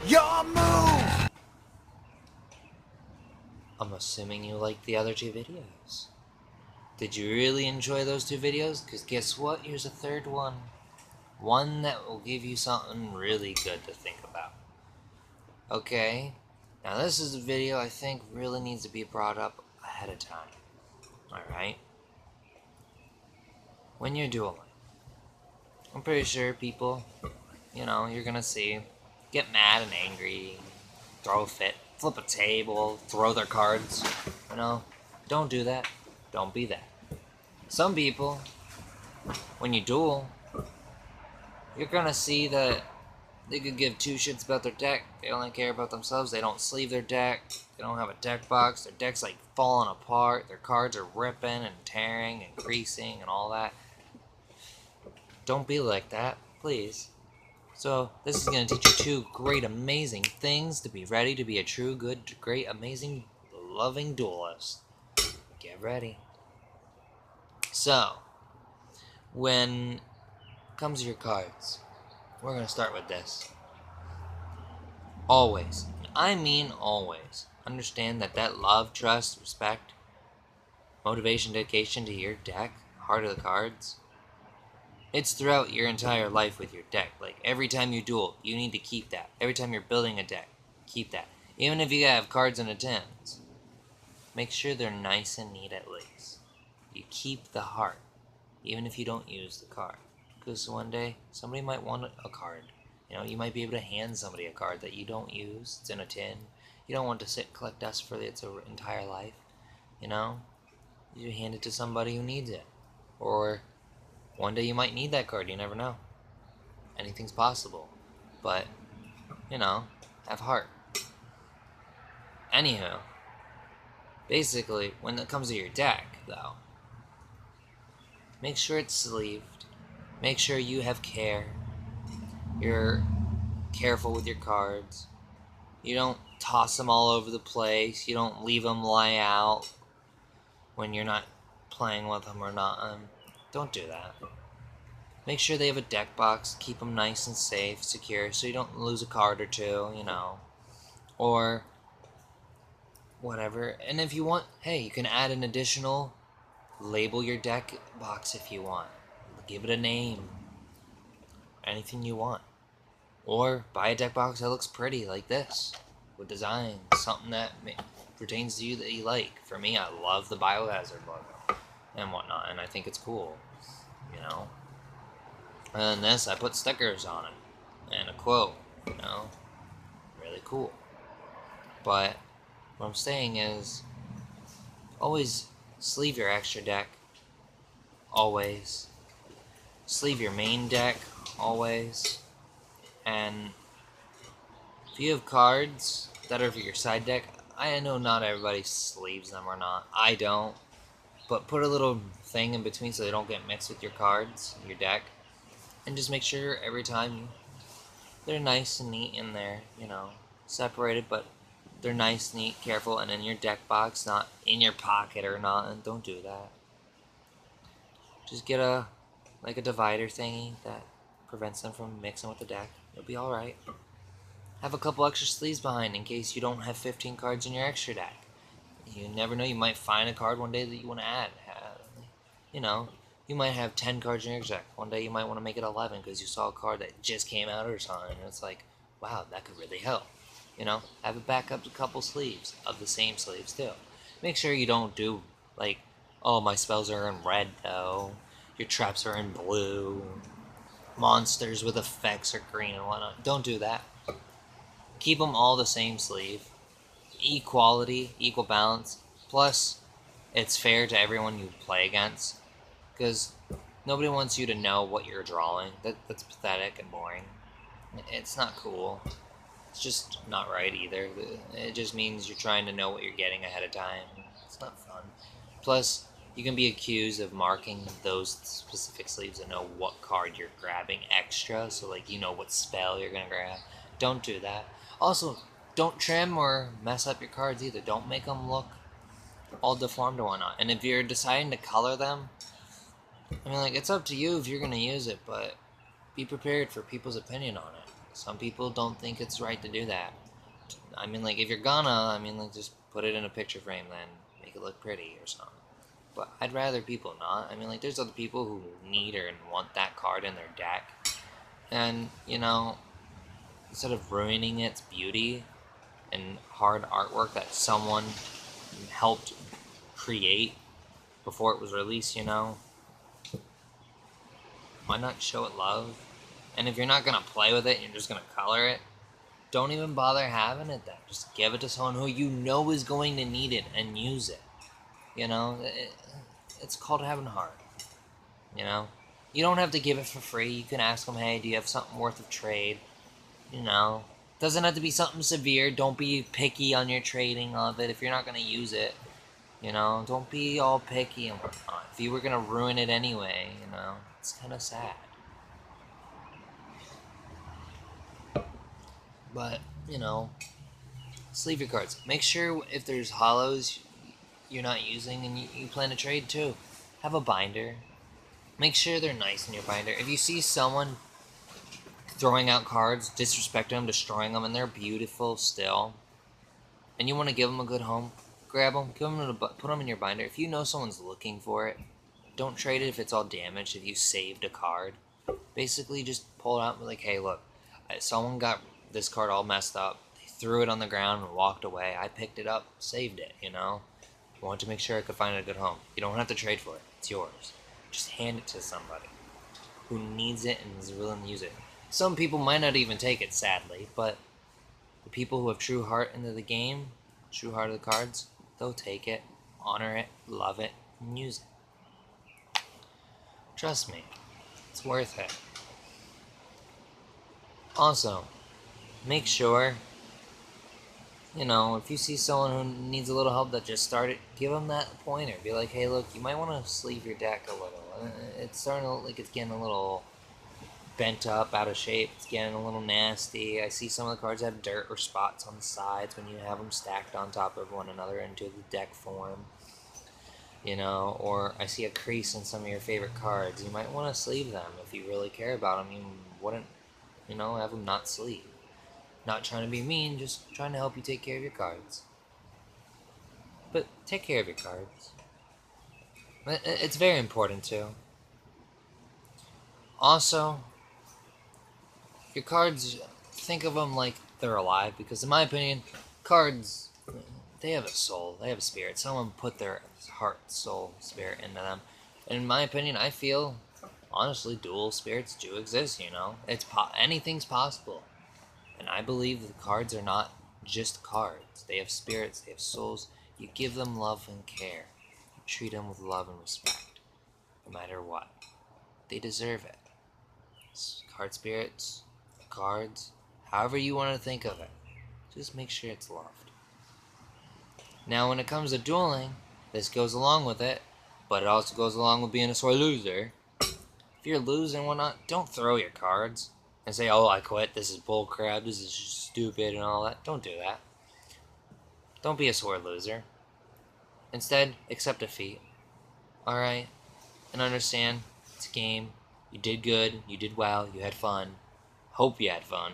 Your move! I'm assuming you liked the other two videos. Did you really enjoy those two videos? Because guess what? Here's a third one. One that will give you something really good to think about. Okay? Now this is a video I think really needs to be brought up ahead of time. Alright? When you're dueling, I'm pretty sure people, you're gonna see, get mad and angry, throw a fit, flip a table, throw their cards. Don't do that. Don't be that. Some people, when you duel, you're gonna see that they could give two shits about their deck. They only care about themselves. They don't sleeve their deck. They don't have a deck box. Their deck's like falling apart. Their cards are ripping and tearing and creasing and all that. Don't be like that, please. So this is going to teach you two great, amazing things to be ready to be a true, good, great, amazing, loving duelist. Get ready. So, when it comes to your cards, we're going to start with this. Always, I mean always, understand that love, trust, respect, motivation, dedication to your deck, heart of the cards, it's throughout your entire life with your deck. Like, every time you duel, you need to keep that. Every time you're building a deck, keep that. Even if you have cards in the tins, make sure they're nice and neat at least. You keep the heart, even if you don't use the card. Because one day, somebody might want a card. You might be able to hand somebody a card that you don't use. It's in a tin. You don't want to sit collect dust for its entire life. You hand it to somebody who needs it. Or one day you might need that card. You never know. Anything's possible. But, have heart. Anywho, basically, when it comes to your deck, though, make sure it's sleeved. Make sure you have care. You're careful with your cards. You don't toss them all over the place. You don't leave them lie out when you're not playing with them or not. Don't do that. Make sure they have a deck box. Keep them nice and safe, secure, so you don't lose a card or two, or whatever. And if you want, hey, you can add an additional label your deck box if you want. Give it a name. Anything you want. Or buy a deck box that looks pretty like this, with design, something that pertains to you that you like. For me, I love the Biohazard logo and whatnot, and I think it's cool, And then this, I put stickers on it, and a quote, really cool. But what I'm saying is, always sleeve your extra deck, always. Sleeve your main deck, always. And if you have cards that are for your side deck, I know not everybody sleeves them or not. I don't. But put a little thing in between so they don't get mixed with your cards, your deck. And just make sure every time they're nice and neat in there, separated, but they're nice, neat, careful, and in your deck box, not in your pocket or not. And don't do that. Just get a divider thingy that prevents them from mixing with the deck. You'll be alright. Have a couple extra sleeves behind in case you don't have 15 cards in your extra deck. You never know, you might find a card one day that you want to add. You might have 10 cards in your extra deck. One day you might want to make it 11 because you saw a card that just came out or something. And it's like, wow, that could really help. Have it back up to a couple sleeves of the same sleeves too. Make sure you don't do like, oh, my spells are in red though. Your traps are in blue. Monsters with effects are green and whatnot. Don't do that. Keep them all the same sleeve. Equality, equal balance. Plus, it's fair to everyone you play against. Because nobody wants you to know what you're drawing. That's pathetic and boring. It's not cool. It's just not right either. It just means you're trying to know what you're getting ahead of time. It's not fun. Plus, you can be accused of marking those specific sleeves and know what card you're grabbing extra. So, what spell you're going to grab. Don't do that. Also, don't trim or mess up your cards either. Don't make them look all deformed or whatnot. And if you're deciding to color them, it's up to you if you're going to use it, but be prepared for people's opinion on it. Some people don't think it's right to do that. I mean, like, if you're gonna, I mean, like, just put it in a picture frame then. Make it look pretty or something. But I'd rather people not. I mean, like, there's other people who need or want that card in their deck. And, you know, instead of ruining its beauty and hard artwork that someone helped create before it was released, you know, why not show it love? And if you're not going to play with it and you're just going to color it, don't even bother having it then. Just give it to someone who you know is going to need it and use it. You know, it's called having heart. You know, you don't have to give it for free. You can ask them, hey, do you have something worth of trade? You know, doesn't have to be something severe. Don't be picky on your trading of it if you're not going to use it. You know, don't be all picky and whatnot. If you were going to ruin it anyway, you know, it's kind of sad. But, you know, sleeve your cards. Make sure if there's hollows you're not using and you plan to trade too, have a binder. Make sure they're nice in your binder. If you see someone throwing out cards, disrespecting them, destroying them, and they're beautiful still, and you want to give them a good home, grab them, put them in your binder. If you know someone's looking for it, don't trade it if it's all damaged, if you saved a card. Basically, just pull it out and be like, hey, look, someone got this card all messed up. They threw it on the ground and walked away. I picked it up, saved it, you know? I wanted to make sure I could find a good home. You don't have to trade for it. It's yours. Just hand it to somebody who needs it and is willing to use it. Some people might not even take it, sadly, but the people who have true heart into the game, true heart of the cards, they'll take it, honor it, love it, and use it. Trust me, it's worth it. Also, make sure, you know, if you see someone who needs a little help that just started, give them that pointer. Be like, hey, look, you might want to sleeve your deck a little. It's starting to look like it's getting a little bent up, out of shape. It's getting a little nasty. I see some of the cards have dirt or spots on the sides when you have them stacked on top of one another into the deck form. You know, or I see a crease in some of your favorite cards. You might want to sleeve them if you really care about them. You wouldn't, you know, have them not sleeve. Not trying to be mean, just trying to help you take care of your cards. But take care of your cards. It's very important too. Also, your cards, think of them like they're alive, because in my opinion, cards, they have a soul, they have a spirit. Someone put their heart, soul, spirit into them. And in my opinion, I feel, honestly, dual spirits do exist, you know? Anything's possible. And I believe that the cards are not just cards. They have spirits, they have souls. You give them love and care. You treat them with love and respect, no matter what. They deserve it. Card spirits, cards, however you want to think of it. Just make sure it's loved. Now, when it comes to dueling, this goes along with it, but it also goes along with being a sore loser. If you're losing and whatnot, don't throw your cards and say, oh, I quit, this is bullcrap, this is stupid and all that. Don't do that. Don't be a sore loser. Instead, accept defeat. Alright? And understand, it's a game. You did good, you did well, you had fun. Hope you had fun.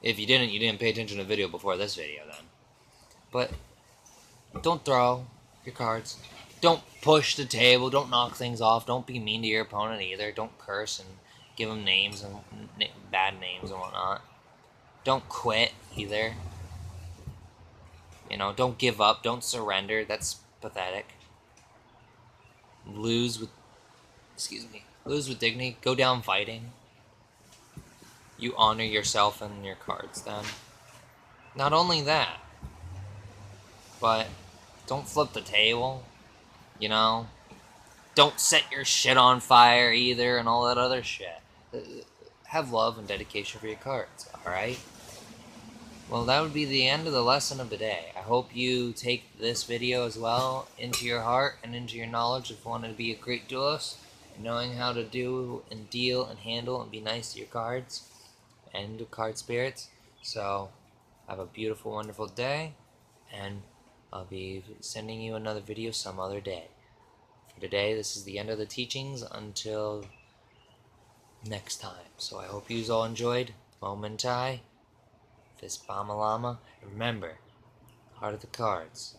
If you didn't pay attention to the video before this video then. But don't throw your cards. Don't push the table, don't knock things off, don't be mean to your opponent either. Don't curse and give them names and bad names and whatnot. Don't quit either. You know, don't give up, don't surrender. That's pathetic. Lose with dignity. Go down fighting. You honor yourself and your cards then. Not only that, but don't flip the table. You know, don't set your shit on fire either and all that other shit. Have love and dedication for your cards, alright? Well, that would be the end of the lesson of the day. I hope you take this video as well into your heart and into your knowledge of wanting to be a great duelist, and knowing how to do and deal and handle and be nice to your cards and to card spirits. So, have a beautiful, wonderful day, and I'll be sending you another video some other day. For today, this is the end of the teachings until next time. So I hope you all enjoyed. Momentai, Fist Bombalama, and remember, heart of the cards.